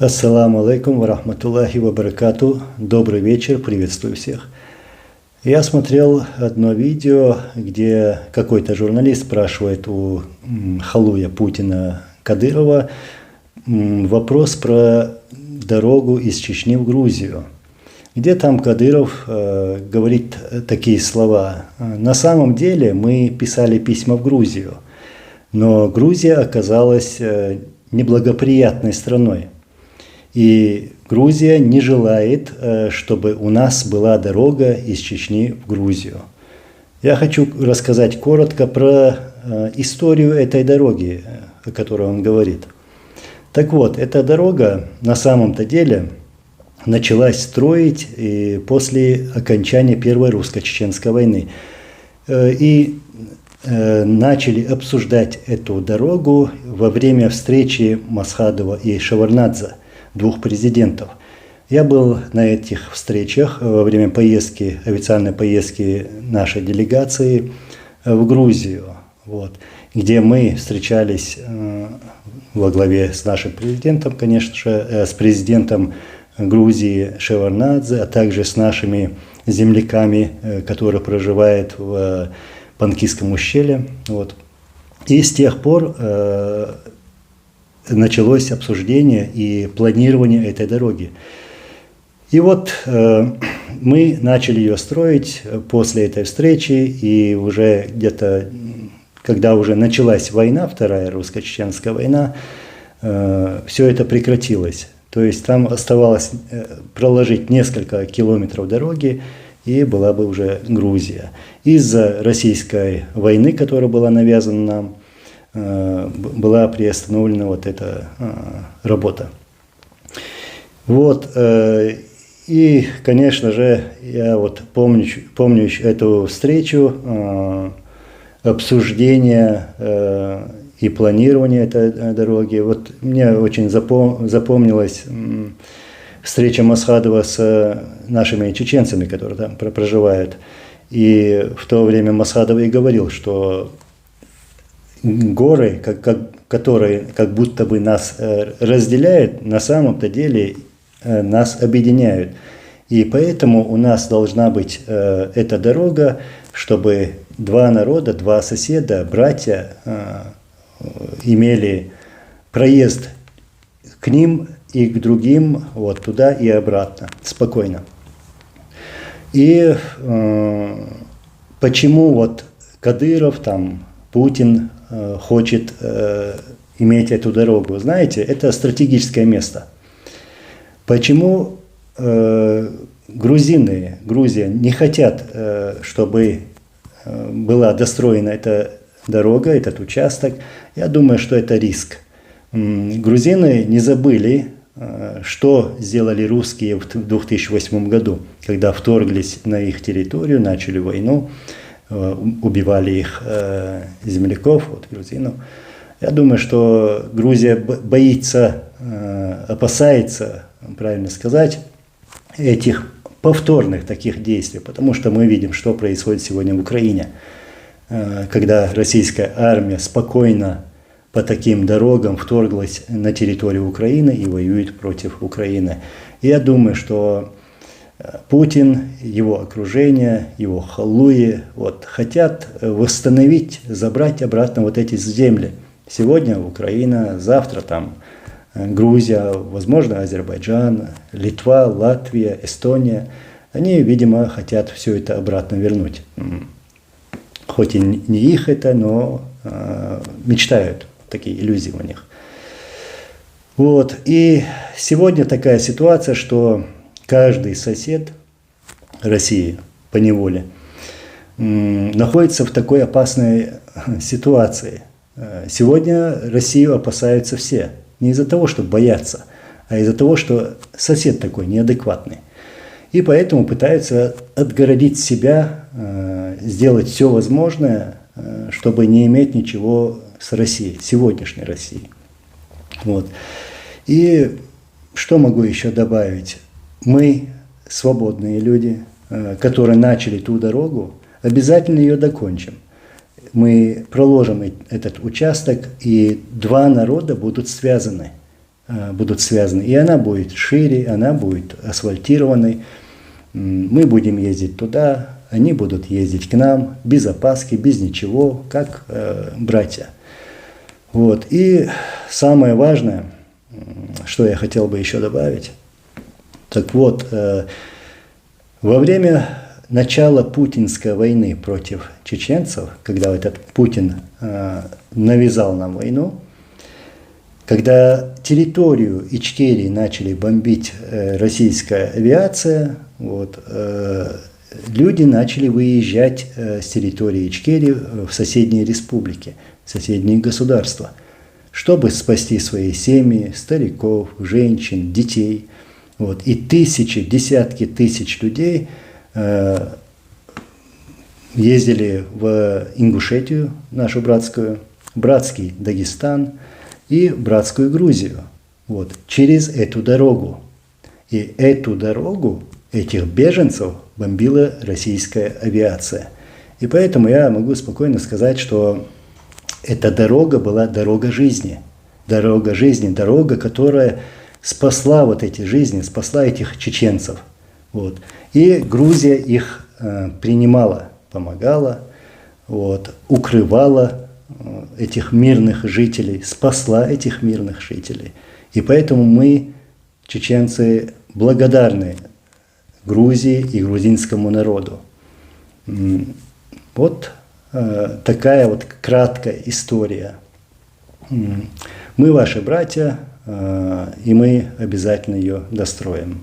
Ассаламу алейкум ва рахматуллахи ва баракату. Добрый вечер, приветствую всех. Я смотрел одно видео, где какой-то журналист спрашивает у халуя Путина Кадырова вопрос про дорогу из Чечни в Грузию. Где там Кадыров говорит такие слова: «На самом деле мы писали письма в Грузию, но Грузия оказалась неблагоприятной страной. И Грузия не желает, чтобы у нас была дорога из Чечни в Грузию». Я хочу рассказать коротко про историю этой дороги, о которой он говорит. Так вот, эта дорога на самом-то деле началась строить после окончания Первой русско-чеченской войны. И начали обсуждать эту дорогу во время встречи Масхадова и Шеварднадзе, двух президентов. Я был на этих встречах во время поездки, официальной поездки нашей делегации в Грузию, где мы встречались во главе с нашим президентом, конечно же, с президентом Грузии Шеварднадзе, а также с нашими земляками, которые проживают в Панкисском ущелье. И с тех пор началось обсуждение и планирование этой дороги. И мы начали ее строить после этой встречи, и уже где-то, когда уже началась война, Вторая русско-чеченская война, все это прекратилось. То есть там оставалось проложить несколько километров дороги, и была бы уже Грузия. Из-за российской войны, которая была навязана нам, была приостановлена эта работа. И, конечно же, я помню эту встречу, обсуждение и планирование этой дороги. Мне очень запомнилась встреча Масхадова с нашими чеченцами, которые там проживают. И в то время Масхадов и говорил, что горы, которые как будто бы нас разделяют, на самом-то деле нас объединяют. И поэтому у нас должна быть эта дорога, чтобы два народа, два соседа, братья имели проезд к ним и к другим, туда и обратно, спокойно. И почему Кадыров, Путин хочет иметь эту дорогу? Знаете, это стратегическое место. Почему Грузия не хотят, чтобы была достроена эта дорога, этот участок? Я думаю, что это риск. Грузины не забыли, что сделали русские в 2008 году, когда вторглись на их территорию, начали войну, убивали их земляков, грузинов. Я думаю, что Грузия боится, опасается, правильно сказать, этих повторных таких действий, потому что мы видим, что происходит сегодня в Украине, когда российская армия спокойно по таким дорогам вторглась на территорию Украины и воюет против Украины. И я думаю, что Путин, его окружение, его халуи хотят восстановить, забрать обратно эти земли. Сегодня Украина, завтра Грузия, возможно, Азербайджан, Литва, Латвия, Эстония. Они, видимо, хотят все это обратно вернуть. Хоть и не их это, но мечтают, такие иллюзии у них. И сегодня такая ситуация, что каждый сосед России поневоле находится в такой опасной ситуации. Сегодня Россию опасаются все. Не из-за того, что боятся, а из-за того, что сосед такой неадекватный. И поэтому пытаются отгородить себя, сделать все возможное, чтобы не иметь ничего с Россией, сегодняшней Россией. И что могу еще добавить? Мы, свободные люди, которые начали ту дорогу, обязательно ее докончим. Мы проложим этот участок, и два народа будут связаны. будут связаны. И она будет шире, она будет асфальтированной. Мы будем ездить туда, они будут ездить к нам без опаски, без ничего, как братья. Вот. И самое важное, что я хотел бы еще добавить, так вот, во время начала путинской войны против чеченцев, когда этот Путин навязал нам войну, когда территорию Ичкерии начали бомбить российская авиация, вот, люди начали выезжать с территории Ичкерии в соседние республики, в соседние государства, чтобы спасти свои семьи, стариков, женщин, детей. Вот. И тысячи, десятки тысяч людей ездили в Ингушетию, нашу братскую, братский Дагестан и братскую Грузию. Вот. Через эту дорогу. И эту дорогу, этих беженцев бомбила российская авиация. И поэтому я могу спокойно сказать, что эта дорога была дорога жизни. Дорога жизни, дорога, которая спасла вот эти жизни, спасла этих чеченцев. Вот. И Грузия их принимала, помогала, вот, укрывала этих мирных жителей, спасла этих мирных жителей. И поэтому мы, чеченцы, благодарны Грузии и грузинскому народу. Вот такая вот краткая история. Мы ваши братья, и мы обязательно ее достроим.